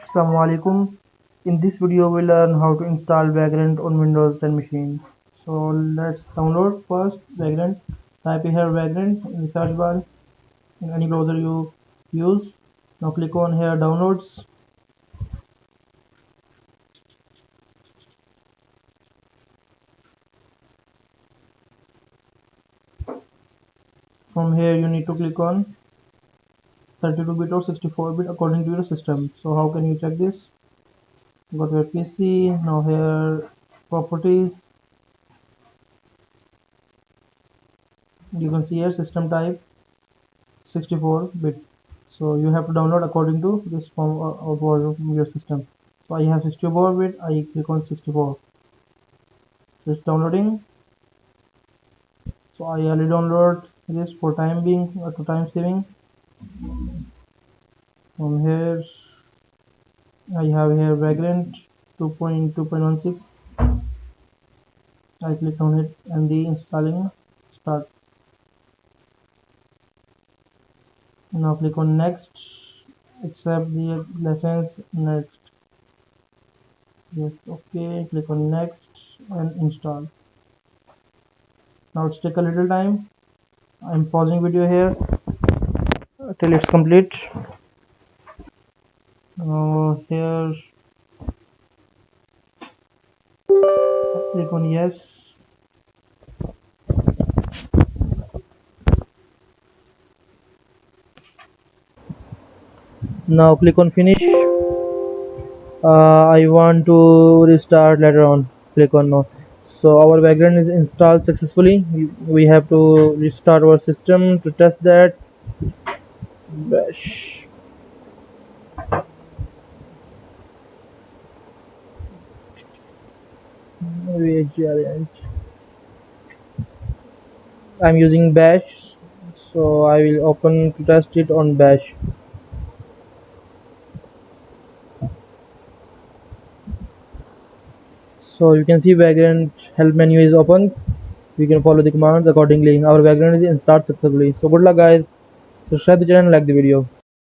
Assalamu alaikum. In this video we learn how to install Vagrant on Windows 10 machine. So let's download first Vagrant. Type here Vagrant in the search bar in any browser you use. Now click on here downloads. From here you need to click on 32-bit or 64-bit according to your system. So how can you check this? Go to your PC. Now here properties. You can see here system type 64-bit. So you have to download according to this form of your system. So I have 64-bit. I click on 64. So it's downloading. So I already download this for time being to time saving. From here I have here Vagrant 2.2.16. I click on it and the installing start. Now click on next. Accept the license. Next. Yes, okay. Click on next and install. Now it's take a little time. I'm pausing video here till it's complete. Here click on yes. Now click on finish. I want to restart later on. Click on no. So our background is installed successfully. We have to restart our system to test that. Bash. I'm using bash, so I will open to test it on bash. So you can see background help menu is open. We can follow the commands accordingly. Our background is installed successfully. So good luck guys. Subscribe the channel and like the video.